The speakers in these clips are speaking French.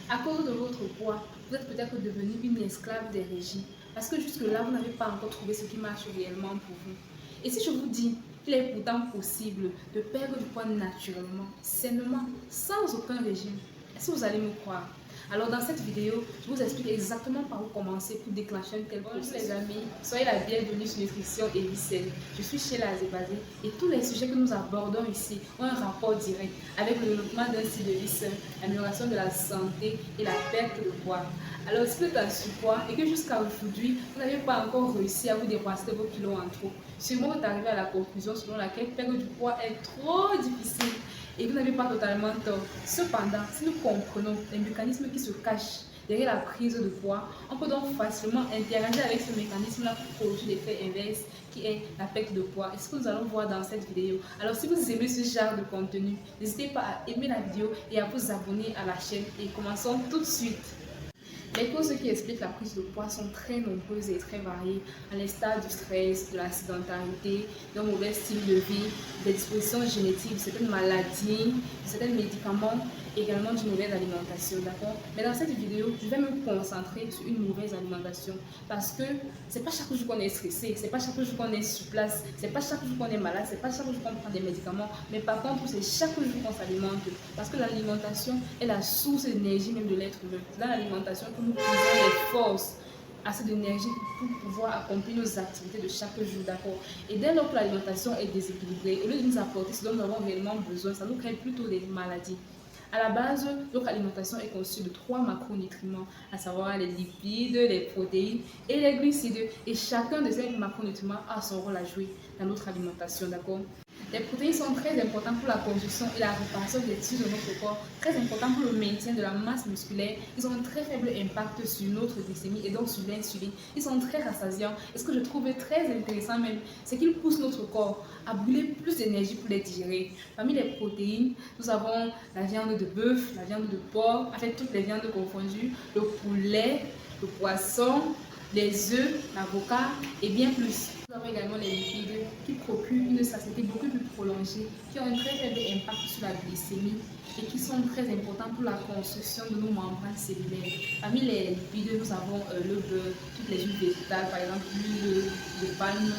À cause de votre poids, vous êtes peut-être devenu une esclave des régimes parce que jusque-là, vous n'avez pas encore trouvé ce qui marche réellement pour vous. Et si je vous dis qu'il est pourtant possible de perdre du poids naturellement, sainement, sans aucun régime, est-ce que vous allez me croire? Alors dans cette vidéo, je vous explique exactement par où commencer pour déclencher un tel processus. Bonjour les amis, soyez la bienvenue sur Nutrition et Vie. Je suis Sheila Azebadé et tous les sujets que nous abordons ici ont un rapport direct avec le développement d'un style de vie sain, l'amélioration de la santé et la perte de poids. Alors si vous êtes en surpoids et que jusqu'à aujourd'hui, vous n'avez pas encore réussi à vous débarrasser de vos kilos en trop, sûrement vous arrivez à la conclusion selon laquelle perdre du poids est trop difficile. Et vous n'avez pas totalement tort. Cependant, si nous comprenons les mécanismes qui se cachent derrière la prise de poids, on peut donc facilement interagir avec ce mécanisme-là pour produire l'effet inverse qui est la perte de poids. Et ce que nous allons voir dans cette vidéo. Alors si vous aimez ce genre de contenu, n'hésitez pas à aimer la vidéo et à vous abonner à la chaîne. Et commençons tout de suite. Les causes qui expliquent la prise de poids sont très nombreuses et très variées, à l'instar du stress, de la sédentarité, d'un mauvais style de vie, des dispositions génétiques, de certaines maladies, de certains médicaments, également d'une mauvaise alimentation, d'accord? Mais dans cette vidéo, je vais me concentrer sur une mauvaise alimentation parce que c'est pas chaque jour qu'on est stressé, c'est pas chaque jour qu'on est sur place, c'est pas chaque jour qu'on est malade, c'est pas chaque jour qu'on prend des médicaments, mais par contre, c'est chaque jour qu'on s'alimente parce que l'alimentation est la source d'énergie même de l'être humain. C'est dans l'alimentation que nous puisons les forces, assez d'énergie pour pouvoir accomplir nos activités de chaque jour, d'accord? Et dès lors que l'alimentation est déséquilibrée, au lieu de nous apporter ce dont nous avons réellement besoin, ça nous crée plutôt des maladies. À la base, notre alimentation est conçue de 3 macronutriments, à savoir les lipides, les protéines et les glucides. Et chacun de ces macronutriments a son rôle à jouer dans notre alimentation, d'accord? Les protéines sont très importantes pour la construction et la réparation des tissus de notre corps, très importantes pour le maintien de la masse musculaire. Ils ont un très faible impact sur notre glycémie et donc sur l'insuline. Ils sont très rassasiants. Et ce que je trouve très intéressant même, c'est qu'ils poussent notre corps à brûler plus d'énergie pour les digérer. Parmi les protéines, nous avons la viande de bœuf, la viande de porc, en fait toutes les viandes confondues, le poulet, le poisson, les œufs, l'avocat et bien plus. Nous avons également les lipides qui procurent une satiété beaucoup plus prolongée, qui ont un très faible impact sur la glycémie et qui sont très importants pour la construction de nos membranes cellulaires. Parmi les lipides, nous avons le beurre, toutes les huiles végétales, par exemple l'huile de palme,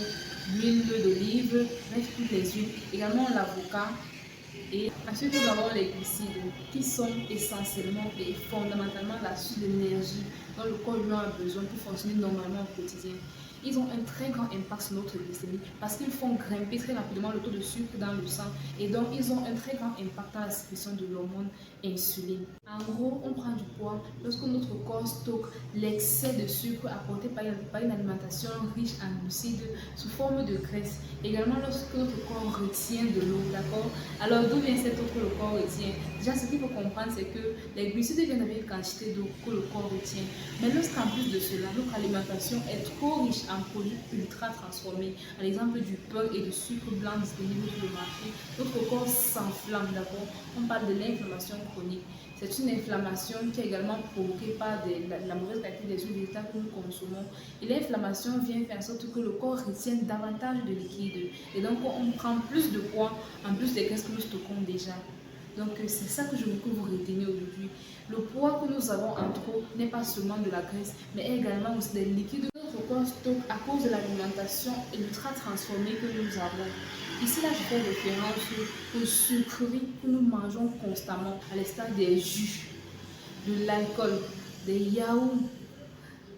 l'huile d'olive, bref, toutes les huiles. Également l'avocat. Et ensuite, nous avons les glucides qui sont essentiellement et fondamentalement la source d'énergie dont le corps humain a besoin pour fonctionner normalement au quotidien. Ils ont un très grand impact sur notre glycémie parce qu'ils font grimper très rapidement le taux de sucre dans le sang et donc ils ont un très grand impact dans la sécrétion de l'hormone insuline. En gros, on prend du poids lorsque notre corps stocke l'excès de sucre apporté par une alimentation riche en glucides sous forme de graisse. Également lorsque notre corps retient de l'eau, d'accord? Alors d'où vient cette eau que le corps retient? Déjà, ce qu'il faut comprendre, c'est que les glucides viennent avec une quantité d'eau que le corps retient. Mais lorsqu'en plus de cela, notre alimentation est trop riche en produits ultra transformés, à l'exemple du pain et du sucre blanc disponible sur le marché, notre corps s'enflamme, d'accord? On parle de l'inflammation chronique. C'est une inflammation qui est également provoquée par la mauvaise qualité des huiles végétales que nous consommons. Et l'inflammation vient faire en sorte que le corps retienne davantage de liquide. Et donc, on prend plus de poids en plus des graisses que nous stockons déjà. Donc, c'est ça que je veux que vous reteniez aujourd'hui. Le poids que nous avons en trop n'est pas seulement de la graisse, mais également aussi des liquides que notre corps stocke à cause de l'alimentation ultra transformée que nous avons. Ici, là, je fais référence aux sucreries que nous mangeons constamment, à l'instar des jus, de l'alcool, des yaourts,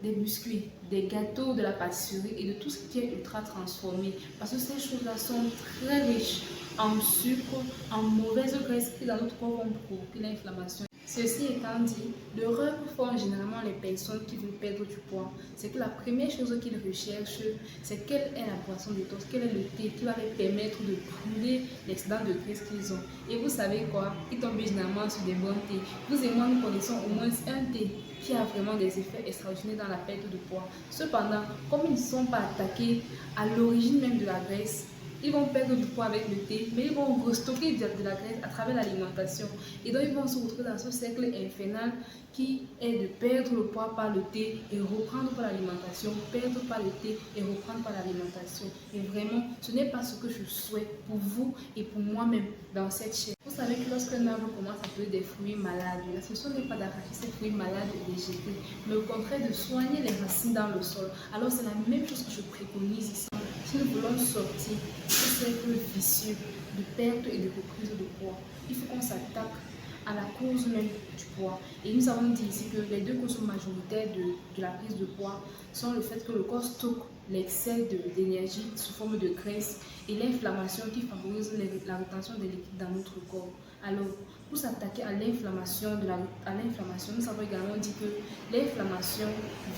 des biscuits, des gâteaux, de la pâtisserie et de tout ce qui est ultra transformé. Parce que ces choses-là sont très riches en sucre, en mauvaise graisse qui dans notre corps vont provoquer l'inflammation. Ceci étant dit, l'erreur que font généralement les personnes qui veulent perdre du poids, c'est que la première chose qu'ils recherchent, c'est quelle est la boisson détox, quel est le thé qui va leur permettre de brûler l'excédent de graisse qu'ils ont. Et vous savez quoi? Ils tombent généralement sur des bons thés. Vous et moi, nous connaissons au moins un thé qui a vraiment des effets extraordinaires dans la perte de poids. Cependant, comme ils ne sont pas attaqués à l'origine même de la graisse, ils vont perdre du poids avec le thé, mais ils vont restocker de la graisse à travers l'alimentation. Et donc, ils vont se retrouver dans ce cercle infernal qui est de perdre le poids par le thé et reprendre par l'alimentation, perdre par le thé et reprendre par l'alimentation. Et vraiment, ce n'est pas ce que je souhaite pour vous et pour moi-même dans cette chaîne. Vous savez que lorsqu'un arbre commence à produire des fruits malades, la solution n'est pas d'arracher ces fruits malades et de les jeter, mais au contraire de soigner les racines dans le sol. Alors c'est la même chose que je préconise ici. Si nous voulons sortir de ce cercle vicieux de perte et de reprise de poids, il faut qu'on s'attaque à la cause même du poids. Et nous avons dit ici que les deux causes majoritaires de la prise de poids sont le fait que le corps stocke l'excès d'énergie sous forme de graisse et l'inflammation qui favorise la rétention des liquides dans notre corps. Alors, pour s'attaquer à l'inflammation, nous avons également dit que l'inflammation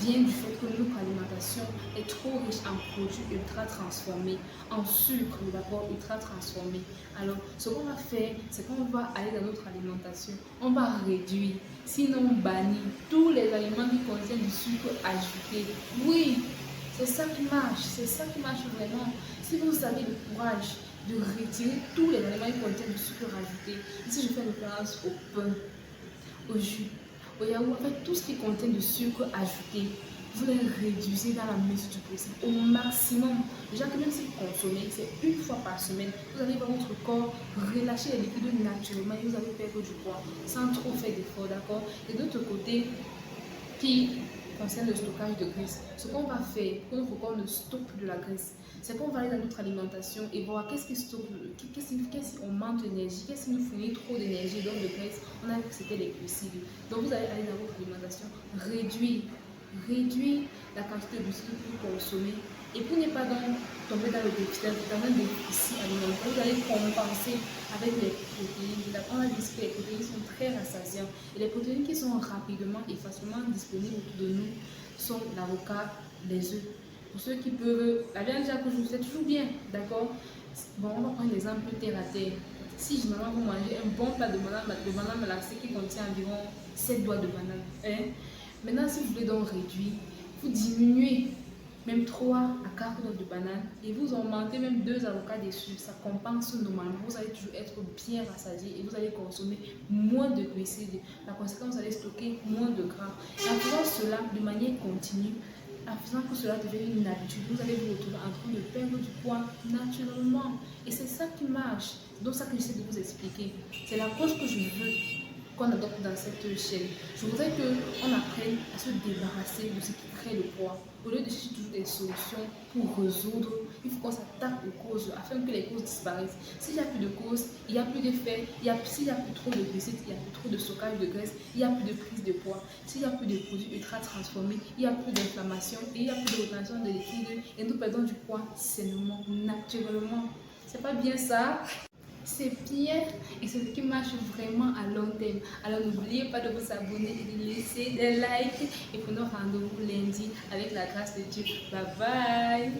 vient du fait que notre alimentation est trop riche en produits ultra transformés, en sucre, d'accord, ultra transformés. Alors, ce qu'on va faire, c'est qu'on va aller dans notre alimentation, on va réduire, sinon bannir tous les aliments qui contiennent du sucre ajouté. Oui, c'est ça qui marche vraiment. Si vous avez le courage de retirer tous les aliments qui contiennent du sucre ajouté, ici je fais référence au pain, au jus, au yaourt, en fait tout ce qui contient du sucre ajouté, vous les réduisez dans la mesure du possible, au maximum. Déjà que même si vous consommez, c'est une fois par semaine, vous allez voir votre corps relâcher les liquides naturellement et vous allez perdre du poids sans trop faire d'efforts, d'accord? Et d'autre côté, qui concerne le stockage de graisse, ce qu'on va faire pour notre corps ne stocke de la graisse, c'est qu'on va aller dans notre alimentation et voir qu'est-ce qui stocke, qu'est-ce qu'on manque d'énergie, qu'est-ce qui nous fournit trop d'énergie, donc de graisse. On a vu que c'était les glucides. Donc vous allez aller dans votre alimentation, réduire la quantité de glucides que vous consommez. Et pour ne pas donc tomber dans le déficit alimentaire, vous allez compenser avec les protéines. On a dit que les protéines sont très rassasiantes. Et les protéines qui sont rapidement et facilement disponibles autour de nous sont l'avocat, les œufs. Pour ceux qui peuvent, la viande déjà que je vous fais toujours bien, d'accord? Bon, on va prendre l'exemple terre à terre. Si généralement vous mangez un bon plat de banane malaxée qui contient environ 7 doigts de banane, hein? Maintenant, si vous voulez donc réduire, vous diminuez même 3 à 4 doigts de banane et vous augmentez même 2 avocats dessus, ça compense normalement. Vous allez toujours être bien rassasié et vous allez consommer moins de glucides. Par conséquent, vous allez stocker moins de gras. Et en faisant cela de manière continue, en faisant que cela devienne une habitude, vous allez vous retrouver en train de perdre du poids naturellement. Et c'est ça qui marche. C'est donc ça que j'essaie de vous expliquer. C'est l'approche que je veux qu'on adopte dans cette chaîne. Je voudrais qu'on apprenne à se débarrasser de ce qui crée le poids. Au lieu de chercher toujours des solutions pour résoudre, il faut qu'on s'attaque aux causes afin que les causes disparaissent. S'il n'y a plus de causes, il n'y a plus d'effet. S'il n'y a plus trop de glucides, il n'y a plus trop de stockage de graisse, il n'y a plus de prise de poids. S'il n'y a plus de produits ultra transformés, il n'y a plus d'inflammation et il n'y a plus de retention de liquide et nous perdons du poids sainement, naturellement. C'est pas bien ça? C'est bien et c'est ce qui marche vraiment à long terme. Alors n'oubliez pas de vous abonner et de laisser des likes et prenons rendez-vous lundi avec la grâce de Dieu. Bye bye.